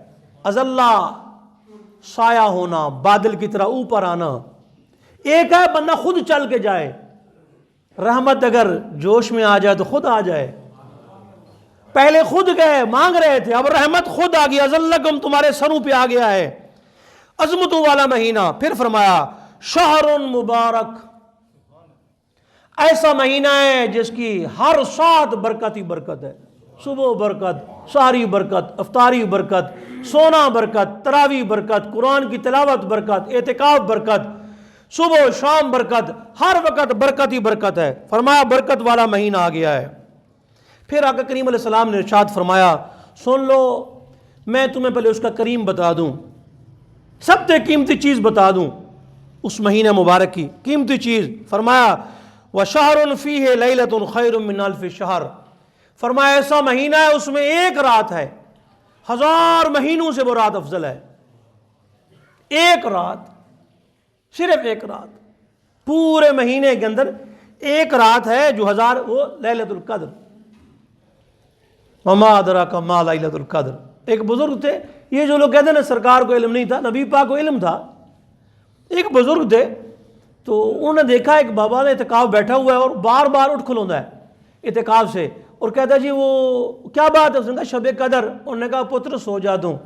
اذلہ سایہ ہونا، بادل کی طرح اوپر آنا، ایک ہے بندہ خود چل کے جائے، رحمت اگر جوش میں آ جائے تو خود آ جائے، پہلے خود گئے مانگ رہے تھے، اب رحمت خود آ گئی، اذلکم تمہارے سروں پہ آ گیا ہے، عظمتوں والا مہینہ۔ پھر فرمایا شہر مبارک، ایسا مہینہ ہے جس کی ہر سات برکت ہی برکت ہے، صبح برکت، سحری برکت، افطاری برکت، سونا برکت، تراویح برکت، قرآن کی تلاوت برکت، اعتکاف برکت، صبح و شام برکت، ہر وقت برکت ہی برکت ہے۔ فرمایا برکت والا مہینہ آ گیا ہے۔ پھر آقا کریم علیہ السلام نے ارشاد فرمایا، سن لو، میں تمہیں پہلے اس کا کریم بتا دوں، سب سے قیمتی چیز بتا دوں اس مہینہ مبارک کی قیمتی چیز۔ فرمایا وَشَهْرٌ فِيهِ لَيْلَةٌ خَيْرٌ مِّنْ أَلْفِ شَهْرٍ، فرمایا ایسا مہینہ ہے اس میں ایک رات ہے، 1000 مہینوں سے وہ رات افضل ہے۔ ایک رات، صرف ایک رات، پورے مہینے کے اندر ایک رات ہے جو 1000، وہ لیلۃ القدر۔ وَمَا أَدْرَاكَ مَا لَيْلَةُ الْقَدْرِ، ایک بزرگ تھے، یہ جو لوگ کہتے ہیں نا سرکار کو علم نہیں تھا، نبی پاک کو علم تھا، ایک بزرگ تھے، تو انہوں نے دیکھا ایک بابا نے اعتکاف بیٹھا ہوا ہے اور بار بار اٹھ کھلوندا ہے اعتکاف سے، اور کہتا ہے جی وہ کیا بات ہے؟ اس نے کہا شب قدر۔ انہوں نے کہا پتر سو جا دوں،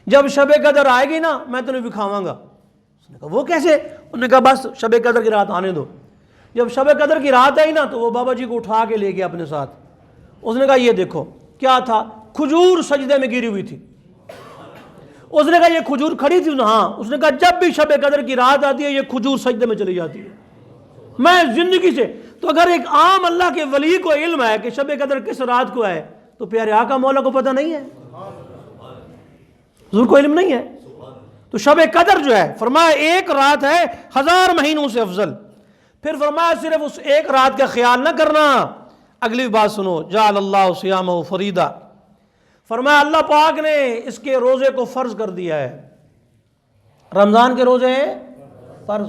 جب شب قدر آئے گی نا میں تمہیں دکھاواں گا۔ اس نے کہا وہ کیسے؟ انہوں نے کہا بس شب قدر کی رات آنے دو۔ جب شب قدر کی رات آئی نا تو وہ بابا جی کو اٹھا کے لے گیا اپنے ساتھ۔ اس نے کہا یہ دیکھو کیا تھا، کھجور سجدے میں گری ہوئی تھی۔ اس نے کہا یہ کھجور کھڑی تھی؟ ہاں۔ اس نے کہا جب بھی شب قدر کی رات آتی ہے یہ کھجور سجدے میں چلی جاتی ہے۔ میں زندگی سے، تو اگر ایک عام اللہ کے ولی کو علم ہے کہ شب قدر کس رات کو ہے تو پیارے آقا مولا کو پتہ نہیں ہے، حضور کو علم نہیں ہے۔ تو شب قدر جو ہے فرمایا ایک رات ہے 1000 مہینوں سے افضل۔ پھر فرمایا صرف اس ایک رات کا خیال نہ کرنا، اگلی بات سنو، جعل اللہ صیامہ فریدا، فرمایا اللہ پاک نے اس کے روزے کو فرض کر دیا ہے۔ رمضان کے روزے ہیں فرض۔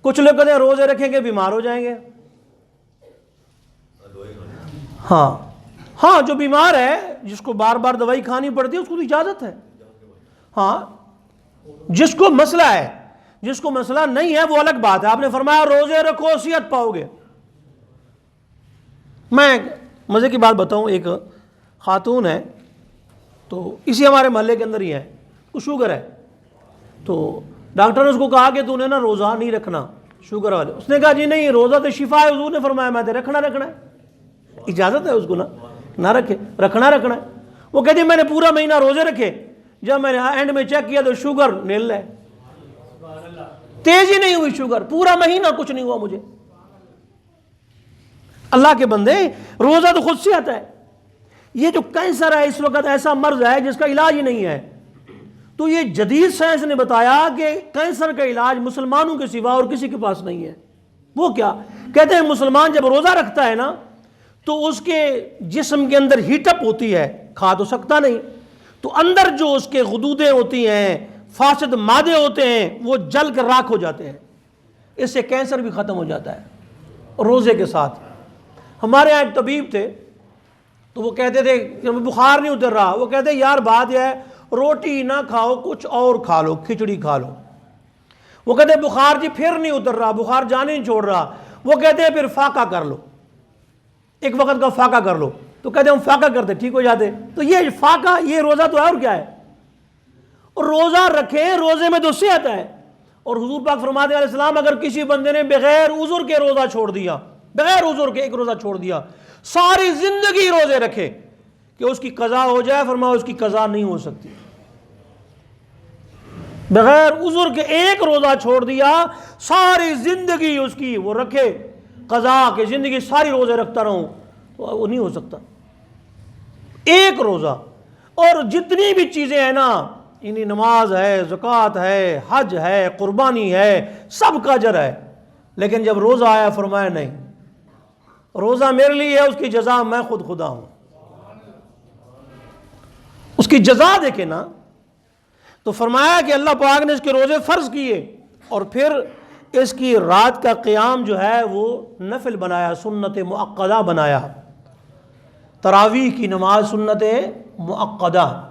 کچھ لوگ کہتے ہیں روزے رکھیں گے بیمار ہو جائیں گے، ہاں جو بیمار ہے جس کو بار بار دوائی کھانی پڑتی ہے اس کو تو اجازت ہے، ہاں جس کو مسئلہ ہے، جس کو مسئلہ نہیں ہے وہ الگ بات ہے۔ آپ نے فرمایا روزے رکھو صحت پاؤ گے۔ میں مزے کی بات بتاؤں، ایک خاتون ہے تو اسی ہمارے محلے کے اندر ہی ہے، وہ شوگر ہے، تو ڈاکٹر نے اس کو کہا کہ تو نے نا روزہ نہیں رکھنا شوگر والے۔ اس نے کہا جی نہیں، روزہ تو شفا ہے، حضور نے فرمایا میں تو رکھنا ہے، اجازت ہے اس کو نہ رکھے، رکھنا ہے۔ وہ کہتی میں نے پورا مہینہ روزے رکھے، جب میں نے اینڈ میں چیک کیا تو شوگر نیل ہے، تیز ہی نہیں ہوئی شوگر، پورا مہینہ کچھ نہیں ہوا مجھے۔ اللہ کے بندے، روزہ تو خود سے آتا ہے۔ یہ جو کینسر ہے اس وقت ایسا مرض ہے جس کا علاج ہی نہیں ہے، تو یہ جدید سائنس نے بتایا کہ کینسر کا علاج مسلمانوں کے سوا اور کسی کے پاس نہیں ہے۔ وہ کیا کہتے ہیں؟ مسلمان جب روزہ رکھتا ہے نا تو اس کے جسم کے اندر ہیٹ اپ ہوتی ہے، کھا تو سکتا نہیں، تو اندر جو اس کے غدودیں ہوتی ہیں، فاسد مادے ہوتے ہیں، وہ جل کر راکھ ہو جاتے ہیں، اس سے کینسر بھی ختم ہو جاتا ہے روزے کے ساتھ۔ ہمارے یہاں ایک طبیب تھے تو وہ کہتے تھے کہ بخار نہیں اتر رہا، وہ کہتے یار بات یہ ہے روٹی نہ کھاؤ کچھ اور کھا لو، کھچڑی کھا لو۔ وہ کہتے بخار جی پھر نہیں اتر رہا، بخار جانے نہیں چھوڑ رہا، وہ کہتے ہیں پھر فاقہ کر لو، ایک وقت کا فاقہ کر لو، تو کہتے ہم فاقہ کرتے ٹھیک ہو جاتے۔ تو یہ فاقہ، یہ روزہ تو ہے اور کیا ہے؟ اور روزہ رکھیں، روزے میں تو صحت ہے، اور حضور پاک فرماتے ہیں علیہ السلام اگر کسی بندے نے بغیر عذر کے روزہ چھوڑ دیا، بغیر عذر کے ایک روزہ چھوڑ دیا، ساری زندگی روزے رکھے کہ اس کی قضا ہو جائے، فرمایا اس کی قضا نہیں ہو سکتی۔ بغیر عذر کے ایک روزہ چھوڑ دیا، ساری زندگی اس کی وہ رکھے قضا کہ زندگی ساری روزے رکھتا رہوں، تو وہ نہیں ہو سکتا۔ ایک روزہ، اور جتنی بھی چیزیں ہیں نا، یعنی نماز ہے، زکوٰۃ ہے، حج ہے، قربانی ہے، سب کا اجر ہے، لیکن جب روزہ آیا فرمایا نہیں، روزہ میرے لیے ہے، اس کی جزا میں خود خدا ہوں۔ اس کی جزا دیکھیں نا، تو فرمایا کہ اللہ پاک نے اس کے روزے فرض کیے اور پھر اس کی رات کا قیام جو ہے وہ نفل بنایا، سنت مؤقدہ بنایا، تراویح کی نماز سنت مؤقدہ۔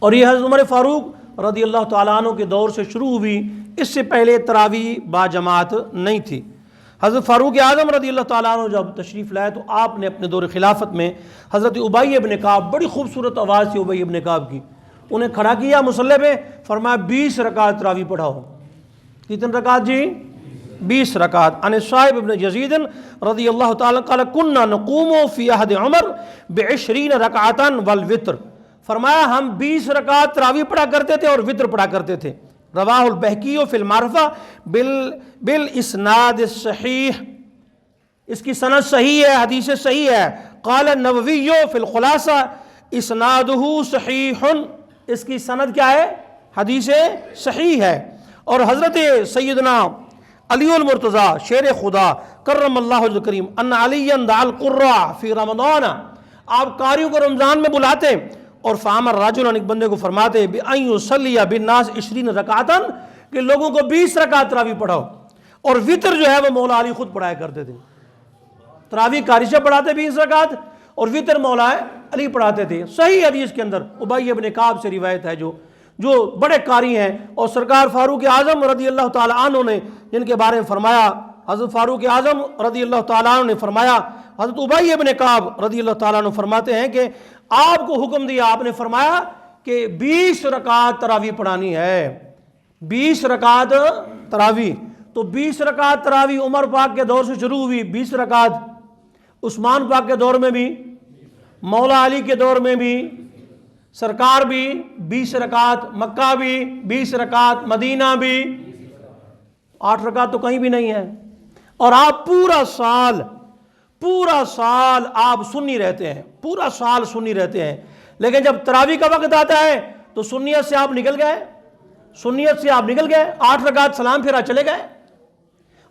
اور یہ حضرت عمر فاروق رضی اللہ تعالیٰ عنہ کے دور سے شروع ہوئی، اس سے پہلے تراویح با جماعت نہیں تھی۔ حضرت فاروق اعظم رضی اللہ تعالیٰ عنہ جب تشریف لائے تو آپ نے اپنے دور خلافت میں حضرت ابی بن کعب، بڑی خوبصورت آواز تھی ابی بن کعب کی، انہیں کھڑا کیا مصلی پہ، فرمایا 20 رکعت تراویح پڑھاؤ۔ کتنے رکعت جی؟ 20 رکعت۔ عن صاحب ابن یزید رضی اللہ تعالیٰ قال كنا نقوم فی عہد عمر ب20 رکعتا والوتر، فرمایا ہم 20 رکعت تراویح پڑھا کرتے تھے اور وطر پڑھا کرتے تھے۔ رواہ البہقی فی المعرفہ بالاسناد الصحیح، اس کی سند صحیح ہے، حدیث صحیح ہے۔ قال النووی فی الخلاصہ اسنادہ صحیح، اس کی سند کیا ہے؟ حدیث صحیح ہے۔ اور حضرت سیدنا علی المرتضیٰ شیر خدا کرم اللہ وجہ کریم ان علی دعا القراء فی رمضان، آپ قاریوں کو رمضان میں بلاتے اور فامر راجل، ایک بندے کو فرماتے بأن یصلی بالناس 20 رکعتا، کہ لوگوں کو 20 رکعت تراویح پڑھاؤ، اور وطر جو ہے وہ مولا علی خود پڑھایا کرتے تھے۔ تراویح قاری سے پڑھاتے 20 رکعت اور وطر مولا علی پڑھاتے تھے۔ صحیح حدیث کے اندر ابی بن کعب سے روایت ہے، جو بڑے قاری ہیں، اور سرکار فاروق اعظم رضی اللہ تعالیٰ عنہ نے جن کے بارے میں فرمایا، حضرت فاروق اعظم رضی اللہ تعالیٰ عنہ نے فرمایا، حضرت ابی بن کعب رضی اللہ تعالیٰ عنہ فرماتے ہیں کہ آپ کو حکم دیا، آپ نے فرمایا کہ 20 رکعت تراویح پڑھانی ہے، 20 رکعت تراویح۔ تو 20 رکعت تراویح عمر پاک کے دور سے شروع ہوئی، 20 رکعت عثمان پاک کے دور میں بھی، مولا علی کے دور میں بھی، سرکار بھی 20 رکعت، مکہ بھی 20 رکعت، مدینہ بھی 8 رکعت تو کہیں بھی نہیں ہے۔ اور آپ پورا سال آپ سنی رہتے ہیں، پورا سال سنی رہتے ہیں، لیکن جب تراویح کا وقت آتا ہے تو سنیت سے آپ نکل گئے، 8 رکعت سلام پھیرا چلے گئے۔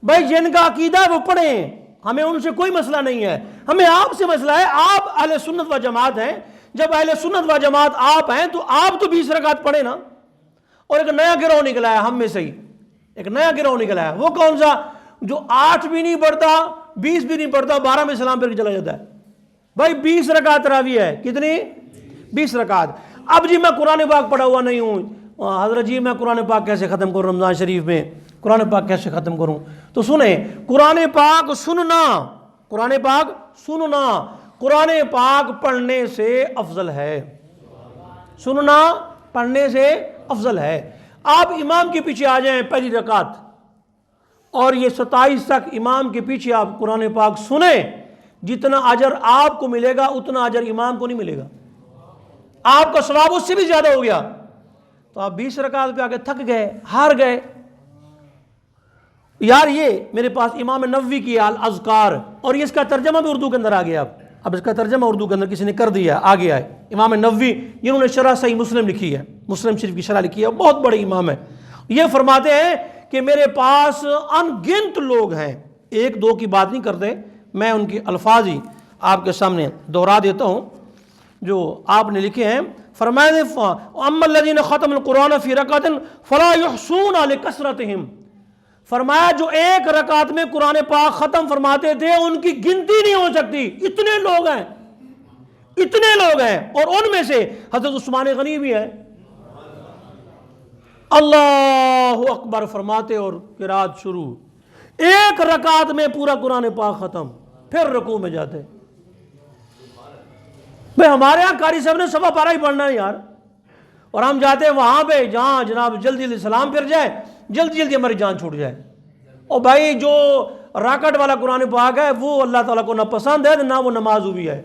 بھائی جن کا عقیدہ ہے وہ پڑھیں، ہمیں ان سے کوئی مسئلہ نہیں ہے، ہمیں آپ سے مسئلہ ہے۔ آپ اہل سنت و جماعت ہیں، جب اہل سنت و جماعت آپ ہیں تو آپ تو 20 رکعت پڑھیں نا۔ اور ایک نیا گروہ نکلا ہے ہم میں سے ہی، ایک نیا گروہ نکلا ہے، وہ کون سا؟ جو 8 بھی نہیں پڑھتا، 20 بھی نہیں پڑھتا، 12 میں سلام پھیر کے چلا جاتا ہے۔ بھائی 20 رکعت تراویح ہے، کتنی؟ 20 رکعت۔ اب جی میں قرآن پاک پڑھا ہوا نہیں ہوں، حضرت جی میں قرآن پاک کیسے ختم کروں رمضان شریف میں، قرآن پاک کیسے ختم کروں؟ تو سنیں، قرآن پاک سننا، قرآن پاک پڑھنے سے افضل ہے، سننا پڑھنے سے افضل ہے۔ آپ امام کے پیچھے آ جائیں پہلی رکعت، اور یہ 27 تک امام کے پیچھے آپ قرآن پاک سنیں، جتنا اجر آپ کو ملے گا اتنا اجر امام کو نہیں ملے گا، آپ کا ثواب اس سے بھی زیادہ ہو گیا۔ تو آپ 20 رکعت پہ آ کے تھک گئے، ہار گئے۔ یار یہ میرے پاس امام نووی کی الاذکار، اور یہ اس کا ترجمہ بھی اردو کے اندر آ گیا، اب اس کا ترجمہ اردو کے اندر کسی نے کر دیا، آ گیا ہے۔ امام نووی جنہوں نے شرح صحیح مسلم لکھی ہے، مسلم شریف کی شرح لکھی ہے، بہت بڑے امام ہیں، یہ فرماتے ہیں کہ میرے پاس ان گنت لوگ ہیں، ایک دو کی بات نہیں کرتے، میں ان کی الفاظ ہی آپ کے سامنے دوہرا دیتا ہوں جو آپ نے لکھے ہیں۔ فرمایا اما الذین ختم القرآن فی رکعۃ فلا یحصون لکثرتہم، فرمایا جو ایک رکعت میں قرآن پاک ختم فرماتے تھے ان کی گنتی نہیں ہو سکتی، اتنے لوگ ہیں، اتنے لوگ ہیں، اور ان میں سے حضرت عثمان غنی بھی ہے۔ اللہ اکبر فرماتے اور قرات شروع، ایک رکعت میں پورا قرآن پاک ختم، پھر رکوع میں جاتے۔ بھئی ہمارے ہاں قاری صاحب نے صفحہ پارہ ہی پڑھنا ہے یار، اور ہم جاتے ہیں وہاں پہ جہاں جناب جلدی جلدی سلام پھر جائے، جلدی جلدی ہماری جان چھوٹ جائے۔ اور بھائی جو راکٹ والا قرآن پاک ہے وہ اللہ تعالیٰ کو نہ پسند ہے نہ وہ نماز بھی ہے،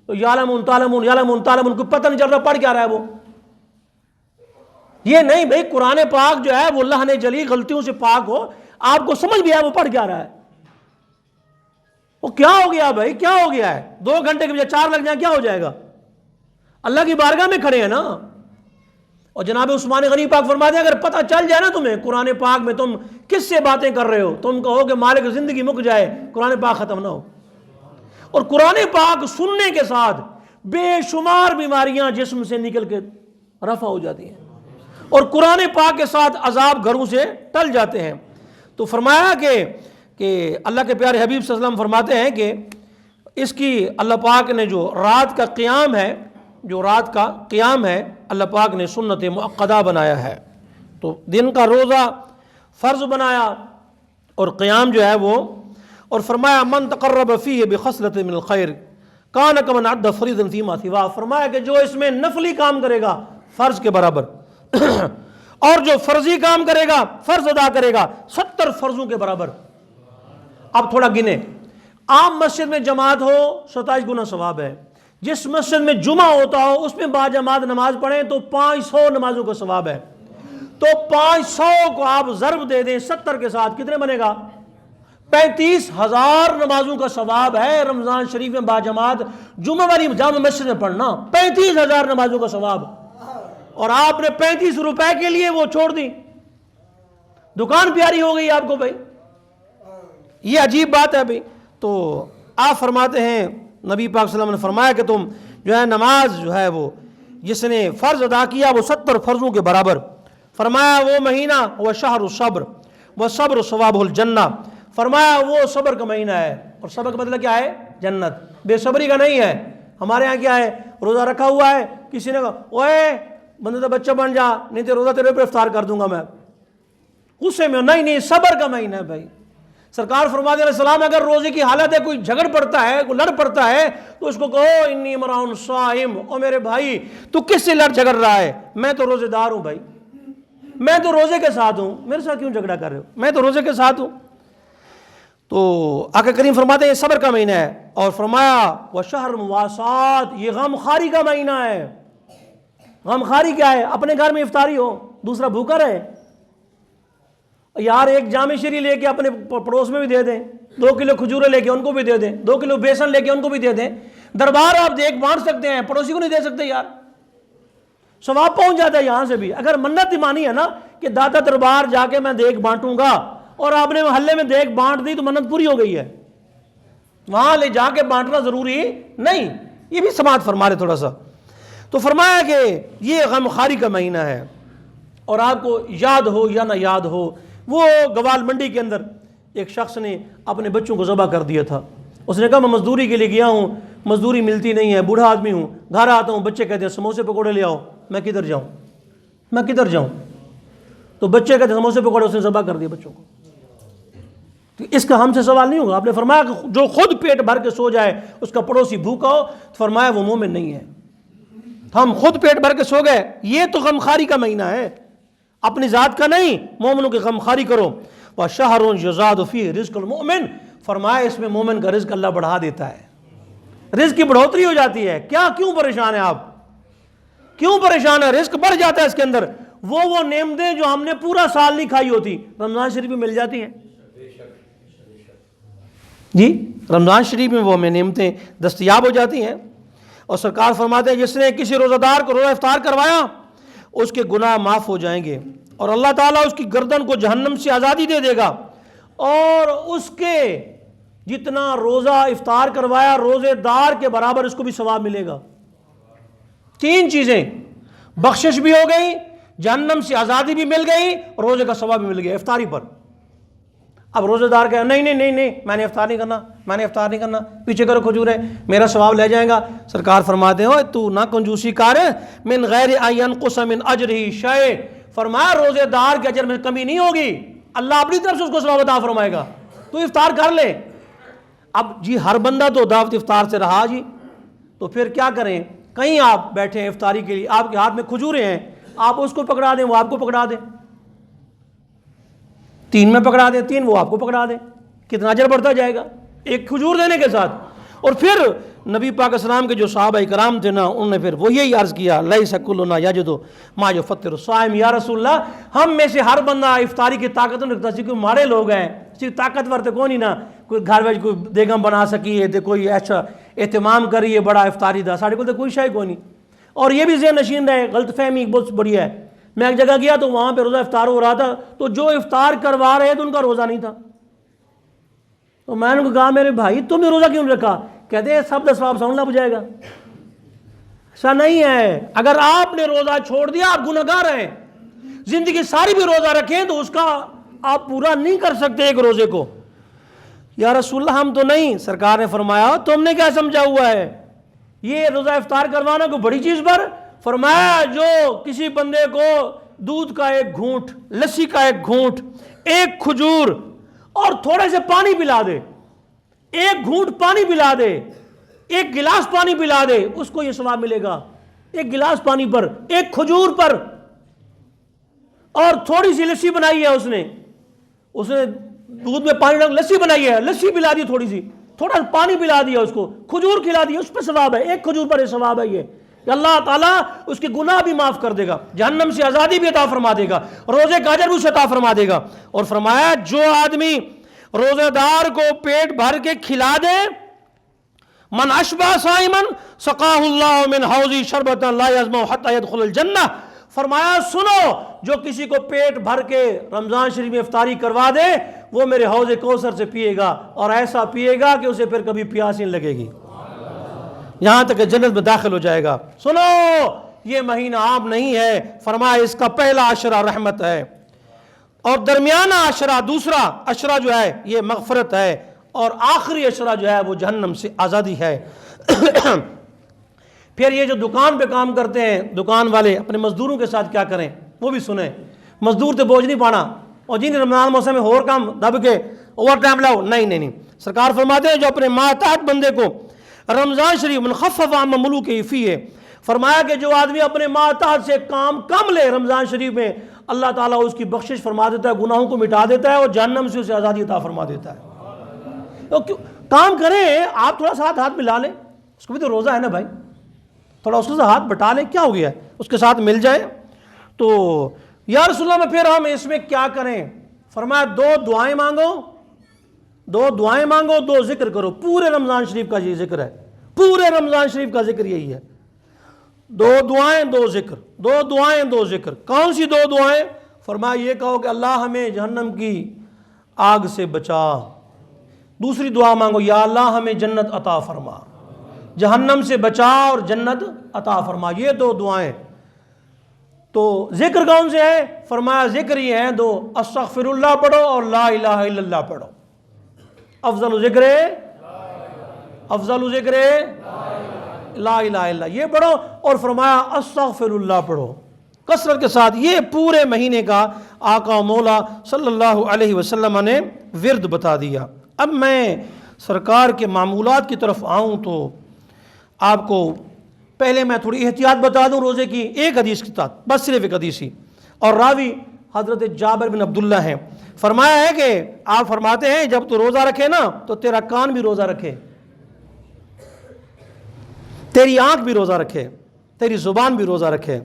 تو یعلمون تعلمون یعلمون تعلمون کو پتہ نہیں چل رہا پڑھ کیا رہا ہے وہ، یہ نہیں بھئی قرآن پاک جو ہے وہ اللہ نے جلی غلطیوں سے پاک ہو، آپ کو سمجھ بھی ہے وہ پڑھ کیا رہا ہے، وہ کیا ہو گیا بھائی، کیا ہو گیا ہے، 2 گھنٹے کے بجائے 4 لگ جائیں کیا ہو جائے گا، اللہ کی بارگاہ میں کھڑے ہیں نا۔ اور جناب عثمان غنی پاک فرماتے ہیں اگر پتہ چل جائے نا تمہیں قرآن پاک میں تم کس سے باتیں کر رہے ہو، تم کہو کہ مالک زندگی مک جائے قرآن پاک ختم نہ ہو۔ اور قرآن پاک سننے کے ساتھ بے شمار بیماریاں جسم سے نکل کے رفع ہو جاتی ہیں، اور قرآن پاک کے ساتھ عذاب گھروں سے ٹل جاتے ہیں۔ تو فرمایا کہ اللہ کے پیارے حبیب صلی اللہ علیہ وسلم فرماتے ہیں کہ اس کی اللہ پاک نے جو رات کا قیام ہے، جو رات کا قیام ہے اللہ پاک نے سنت مؤقدہ بنایا ہے، تو دن کا روزہ فرض بنایا اور قیام جو ہے وہ، اور فرمایا من تقرب فیہ بخصلۃ من الخیر کان کمن عد فریضا فیما سواہ، فرمایا کہ جو اس میں نفلی کام کرے گا فرض کے برابر اور جو فرضی کام کرے گا فرض ادا کرے گا 70 فرضوں کے برابر۔ اب تھوڑا گنے، عام مسجد میں جماعت ہو 27 گنا ثواب ہے، جس مسجد میں جمعہ ہوتا ہو اس میں باجماعت نماز پڑھیں تو 500 نمازوں کا ثواب ہے، تو 500 کو آپ ضرب دے دیں 70 کے ساتھ کتنے بنے گا، 35,000 نمازوں کا ثواب ہے رمضان شریف میں باجماعت جمعہ والی جامع مسجد میں پڑھنا، 35,000 نمازوں کا ثواب، اور آپ نے 35 روپے کے لیے وہ چھوڑ دی، دکان پیاری ہو گئی آپ کو بھائی، یہ عجیب بات ہے بھائی۔ تو آپ فرماتے ہیں نبی پاک صلی اللہ علیہ وسلم نے فرمایا کہ تم جو ہے نماز جو ہے وہ جس نے فرض ادا کیا وہ 70 فرضوں کے برابر، فرمایا وہ مہینہ وہ شہر الصبر وہ صبر ثوابہ الجنہ، فرمایا وہ صبر کا مہینہ ہے، اور صبر کا مطلب کیا ہے، جنت، بے صبری کا نہیں ہے۔ ہمارے ہاں کیا ہے، روزہ رکھا ہوا ہے، کسی نے کہا اوے بندے تو بچہ بن جا نہیں تو روزہ تیرے پہ افطار کر دوں گا میں، غصے میں، نہیں صبر کا مہینہ ہے بھائی۔ سرکار فرماتے علیہ السلام اگر روزے کی حالت ہے کوئی جھگڑ پڑتا ہے کوئی لڑ پڑتا ہے تو اس کو کہو انی امرؤ صائم، او میرے بھائی تو کس سے لڑ جھگڑ رہا ہے، میں تو روزے دار ہوں بھائی، میں تو روزے کے ساتھ ہوں، میرے ساتھ کیوں جھگڑا کر رہے ہو، میں تو روزے کے ساتھ ہوں۔ تو آقا کریم فرماتے ہیں یہ صبر کا مہینہ ہے، اور فرمایا وشہر مواسات، یہ غم خاری کا مہینہ ہے۔ غم خاری کیا ہے، اپنے گھر میں افطاری ہو دوسرا بھوکا رہے، یار ایک جامع شیری لے کے اپنے پڑوس میں بھی دے دیں، 2 کلو کھجورے لے کے ان کو بھی دے دیں، 2 کلو بیسن لے کے ان کو بھی دے دیں، دربار آپ دیکھ بانٹ سکتے ہیں، پڑوسی کو نہیں دے سکتے یار، ثواب پہنچ جاتا ہے یہاں سے بھی۔ اگر منت مانی ہے نا کہ داتا دربار جا کے میں دیکھ بانٹوں گا، اور آپ نے محلے میں دیکھ بانٹ دی تو منت پوری ہو گئی ہے، وہاں لے جا کے بانٹنا ضروری نہیں، یہ بھی سماعت فرما رہے تھوڑا سا۔ تو فرمایا کہ یہ غم خاری کا مہینہ ہے، اور آپ کو یاد ہو یا نہ یاد ہو وہ گوال منڈی کے اندر ایک شخص نے اپنے بچوں کو ذبح کر دیا تھا، اس نے کہا میں مزدوری کے لیے گیا ہوں، مزدوری ملتی نہیں ہے، بوڑھا آدمی ہوں، گھر آتا ہوں بچے کہتے ہیں سموسے پکوڑے لے آؤ، میں کدھر جاؤں، میں کدھر جاؤں، تو بچے کہتے ہیں سموسے پکوڑے، اس نے ذبح کر دیا بچوں کو۔ تو اس کا ہم سے سوال نہیں ہوگا، آپ نے فرمایا کہ جو خود پیٹ بھر کے سو جائے اس کا پڑوسی بھوکا ہو، تو فرمایا وہ مومن نہیں ہے۔ ہم خود پیٹ بھر کے سو گئے، یہ تو غمخاری کا مہینہ ہے، اپنی ذات کا نہیں، مومنوں کی غمخاری کرو۔ وَشَهْرٌ يُزَادُ فِيهِ رِزْقُ الْمُؤْمِنِ، فرمایا اس میں مومن کا رزق اللہ بڑھا دیتا ہے، رزق کی بڑھوتری ہو جاتی ہے. کیوں پریشان ہیں آپ؟ کیوں پریشان ہے؟ رزق بڑھ جاتا ہے اس کے اندر. وہ نعمتیں جو ہم نے پورا سال نہیں کھائی ہوتی رمضان شریف میں مل جاتی ہیں. جی رمضان شریف میں وہ ہمیں نعمتیں دستیاب ہو جاتی ہیں. اور سرکار فرماتے ہیں جس نے کسی روزہ دار کو روزہ افطار کروایا اس کے گناہ معاف ہو جائیں گے اور اللہ تعالیٰ اس کی گردن کو جہنم سے آزادی دے دے گا اور اس کے جتنا روزہ افطار کروایا روزے دار کے برابر اس کو بھی ثواب ملے گا. 3 چیزیں، بخشش بھی ہو گئی، جہنم سے آزادی بھی مل گئی اور روزے کا ثواب بھی مل گیا افطاری پر. اب روزے دار کہا نہیں میں نے افطار نہیں کرنا، پیچھے کرو کھجور ہے، میرا ثواب لے جائے گا. سرکار فرماتے ہیں تو نہ کنجوسی کر، من غیر ان ينقص من اجرہ شیء. فرمایا روزے دار کے اجر میں کمی نہیں ہوگی، اللہ اپنی طرف سے اس کو ثواب عطا فرمائے گا. تو افطار کر لے. اب جی ہر بندہ تو دعوت افطار سے رہا جی، تو پھر کیا کریں؟ کہیں آپ بیٹھے ہیں افطاری کے لیے، آپ کے ہاتھ میں کھجوریں ہیں، آپ اس کو پکڑا دیں، وہ آپ کو پکڑا دیں. 3 میں پکڑا دیں، 3 وہ آپ کو پکڑا دیں، کتنا اجر بڑھتا جائے گا ایک کھجور دینے کے ساتھ. اور پھر نبی پاک اسلام کے جو صحابہ کرام تھے نا، انہوں نے پھر وہ یہی عرض کیا لیس کلنا یجد ما یفطر الصائم. یا رسول اللہ ہم میں سے ہر بندہ افطاری کی طاقت نہیں رکھتا، کوئی ماڑے لوگ ہیں، طاقتور تو کوئی نہیں نا، کوئی گھر میں کوئی بیگم بنا سکی ہے، کوئی ایسا اہتمام کریے بڑا افطاری دا، ساڑھے کو تو کوئی شے کوئی نہیں. اور یہ بھی ذہن نشین ہے، غلط فہمی بہت بڑی ہے. میں ایک جگہ گیا تو وہاں پہ روزہ افطار ہو رہا تھا، تو جو افطار کروا رہے تو ان کا روزہ نہیں تھا. تو میں نے ان کو کہا میرے بھائی تم نے روزہ کیوں نہیں رکھا؟ کہتے ہیں سب ثواب سامنے ہو جائے گا. ایسا نہیں ہے، اگر آپ نے روزہ چھوڑ دیا آپ گنہگار ہیں. زندگی ساری بھی روزہ رکھیں تو اس کا آپ پورا نہیں کر سکتے ایک روزے کو. یا رسول اللہ ہم تو نہیں. سرکار نے فرمایا تم نے کیا سمجھا ہوا ہے یہ روزہ افطار کروانا کوئی بڑی چیز پر؟ فرمایا جو کسی بندے کو دودھ کا ایک گھونٹ، لسی کا ایک گھونٹ، ایک کھجور اور تھوڑے سے پانی پلا دے، ایک گھونٹ پانی پلا دے، ایک گلاس پانی پلا دے، اس کو یہ ثواب ملے گا. ایک گلاس پانی پر، ایک کھجور پر. اور تھوڑی سی لسی بنائی ہے اس نے دودھ میں پانی ڈال لسی بنائی ہے، لسی پلا دی، تھوڑی سی تھوڑا پانی پلا دیا، اس کو کھجور کھلا دی، اس پہ ثواب ہے. ایک کھجور پر یہ ثواب ہے. یہ اللہ تعالیٰ اس کے گناہ بھی معاف کر دے گا، جہنم سے آزادی بھی عطا فرما دے گا، روزے کا اجر بھی اسے عطا فرما دے گا. اور فرمایا جو آدمی روزے دار کو پیٹ بھر کے کھلا دے، من اشبع صائما سقاہ اللہ من حوضی شربتا لا یظمأ حتی یدخل الجنہ. فرمایا سنو جو کسی کو پیٹ بھر کے رمضان شریف میں افطاری کروا دے وہ میرے حوض کوثر سے پیے گا، اور ایسا پیے گا کہ اسے پھر کبھی پیاس نہیں لگے گی، یہاں تک کہ جنت میں داخل ہو جائے گا. سنو یہ مہینہ عام نہیں ہے. فرمایا اس کا پہلا عشرہ رحمت ہے، اور درمیانہ عشرہ، دوسرا عشرہ جو ہے یہ مغفرت ہے، اور آخری عشرہ جو ہے وہ جہنم سے آزادی ہے. پھر یہ جو دکان پہ کام کرتے ہیں دکان والے اپنے مزدوروں کے ساتھ کیا کریں وہ بھی سنیں. مزدور تو بوجھ نہیں پانا، اور جن رمضان موسم میں اور کام دب کے اوور ٹائم لاؤ، نہیں. سرکار فرماتے ہیں جو اپنے ماتحت بندے کو رمضان شریف منخفف عن مملوکہ فیہ، فرمایا کہ جو آدمی اپنے ماتحت سے کام کم لے رمضان شریف میں، اللہ تعالیٰ اس کی بخشش فرما دیتا ہے، گناہوں کو مٹا دیتا ہے، اور جہنم سے اسے آزادی عطا فرما دیتا ہے. کام کریں آپ، تھوڑا ساتھ ہاتھ ملا لیں، اس کو بھی تو روزہ ہے نا بھائی، تھوڑا اس کے ساتھ ہاتھ بٹا لیں، کیا ہو گیا ہے، اس کے ساتھ مل جائے. تو یا رسول اللہ میں پھر ہم اس میں کیا کریں؟ فرمایا 2 دعائیں مانگو، 2 دعائیں مانگو، 2 ذکر کرو. پورے رمضان شریف کا یہ ذکر ہے، پورے رمضان شریف کا ذکر یہی ہے. 2 دعائیں 2 ذکر، 2 دعائیں 2 ذکر. کون سی 2 دعائیں؟ فرمایا یہ کہو کہ اللہ ہمیں جہنم کی آگ سے بچا. دوسری دعا مانگو یا اللہ ہمیں جنت عطا فرما، جہنم سے بچا اور جنت عطا فرما. یہ 2 دعائیں. تو ذکر کون سے ہے؟ فرمایا ذکر یہ ہیں 2، استغفر اللہ پڑھو اور لا الہ الا اللہ پڑھو. افضل ذکر لا الہ الا اللہ، یہ پڑھو. اور فرمایا استغفر اللہ پڑھو کثرت کے ساتھ. یہ پورے مہینے کا آقا و مولا صلی اللہ علیہ وسلم نے ورد بتا دیا. اب میں سرکار کے معمولات کی طرف آؤں تو آپ کو پہلے میں تھوڑی احتیاط بتا دوں روزے کی. ایک حدیث کے ساتھ، بس صرف ایک حدیث ہی، اور راوی حضرت جابر بن عبداللہ ہیں. فرمایا ہے کہ آپ فرماتے ہیں جب تو روزہ رکھے نا تو تیرا کان بھی روزہ رکھے. تیری آنکھ بھی روزہ رکھے، تیری زبان بھی روزہ رکھے،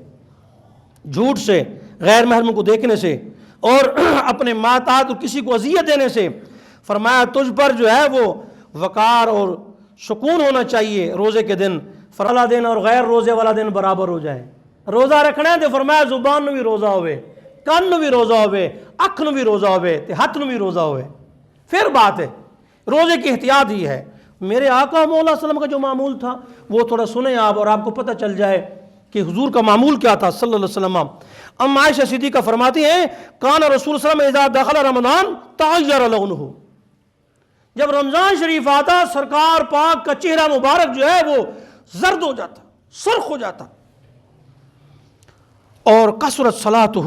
جھوٹ سے، غیر محرم کو دیکھنے سے اور اپنے ماتحت اور کسی کو اذیت دینے سے۔ فرمایا تجھ پر جو ہے وہ وقار اور سکون ہونا چاہیے روزے کے دن، فرلا دن اور غیر روزے والا دن برابر ہو جائے۔ روزہ رکھنا ہے تو فرمایا زبان نو بھی روزہ ہوئے، کان نو بھی روزہ ہوئے، اکھ نو بھی روزہ ہوئے، تے ہاتھ نو بھی روزہ ہوئے، پھر بات ہے۔ روزے کی احتیاط ہی ہے۔ میرے آقا مولا صلی اللہ علیہ وسلم کا جو معمول تھا وہ تھوڑا سنیں آپ، اور آپ کو پتہ چل جائے کہ حضور کا معمول کیا تھا صلی اللہ علیہ وسلم۔ ام عائشہ صدیقہ فرماتی ہیں کان رسول صلی اللہ علیہ وسلم اذا دخل رمضان تغیر لونہ، جب رمضان شریف آتا سرکار پاک کا چہرہ مبارک جو ہے وہ زرد ہو جاتا، سرخ ہو جاتا، اور کثرت صلاتہ،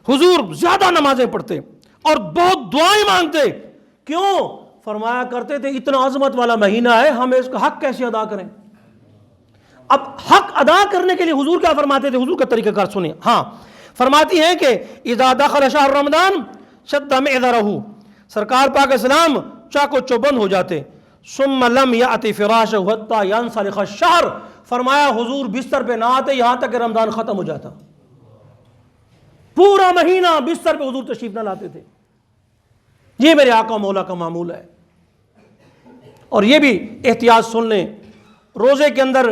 حضور زیادہ نمازیں پڑھتے اور بہت دعائیں مانگتے۔ کیوں؟ فرمایا کرتے تھے اتنا عظمت والا مہینہ ہے، ہم اس کا حق کیسے ادا کریں؟ اب حق ادا کرنے کے لیے حضور کیا فرماتے تھے؟ حضور کا طریقہ کار سنیں۔ ہاں فرماتی ہیں کہ اذا دخل شہر رمضان شد معذرہ، سرکار پاک اسلام چاکو چوبند ہو جاتے، ثم لم یأتی فراشہ حتی ینسلخ الشہر، فرمایا حضور بستر پہ نہ آتے یہاں تک کہ رمضان ختم ہو جاتا، پورا مہینہ بستر پہ حضور تشریف نہ لاتے تھے۔ یہ میرے آقا مولا کا معمول ہے۔ اور یہ بھی احتیاط سن لیں، روزے کے اندر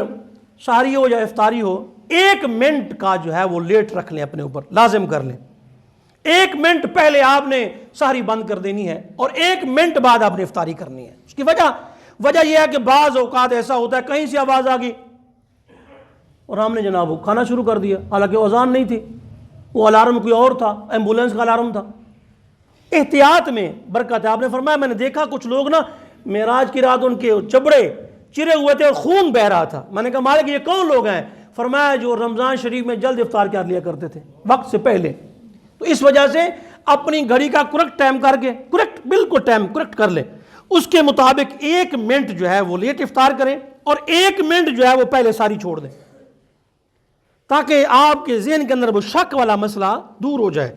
سحری ہو یا افطاری ہو، 1 منٹ کا جو ہے وہ لیٹ رکھ لیں، اپنے اوپر لازم کر لیں۔ 1 منٹ پہلے آپ نے سحری بند کر دینی ہے اور 1 منٹ بعد آپ نے افطاری کرنی ہے۔ اس کی وجہ یہ ہے کہ بعض اوقات ایسا ہوتا ہے کہیں سے آواز آ گئی اور ہم نے جناب وہ کھانا شروع کر دیا، حالانکہ وہ اذان نہیں تھی، وہ الارم کوئی اور تھا، ایمبولینس کا الارم تھا۔ احتیاط میں برکت ہے۔ آپ نے فرمایا میں نے دیکھا کچھ لوگ نا معراج کی رات ان کے چبڑے چرے ہوئے تھے اور خون بہ رہا تھا۔ میں نے کہا مالک یہ کون لوگ ہیں؟ فرمایا جو رمضان شریف میں جلد افطار کر لیا کرتے تھے وقت سے پہلے۔ تو اس وجہ سے اپنی گھڑی کا کریکٹ ٹائم کر کے، بالکل ٹائم کریکٹ کر لیں، اس کے مطابق 1 منٹ جو ہے وہ لیٹ افطار کریں اور 1 منٹ جو ہے وہ پہلے ساری چھوڑ دیں، تاکہ آپ کے ذہن کے اندر وہ شک والا مسئلہ دور ہو جائے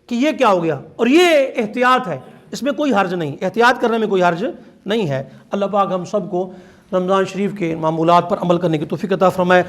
کہ یہ کیا ہو گیا۔ اور یہ احتیاط ہے، اس میں کوئی حرج نہیں، احتیاط کرنے میں کوئی حرج نہیں ہے۔ اللہ پاک ہم سب کو رمضان شریف کے معمولات پر عمل کرنے کی توفیق عطا فرمائے۔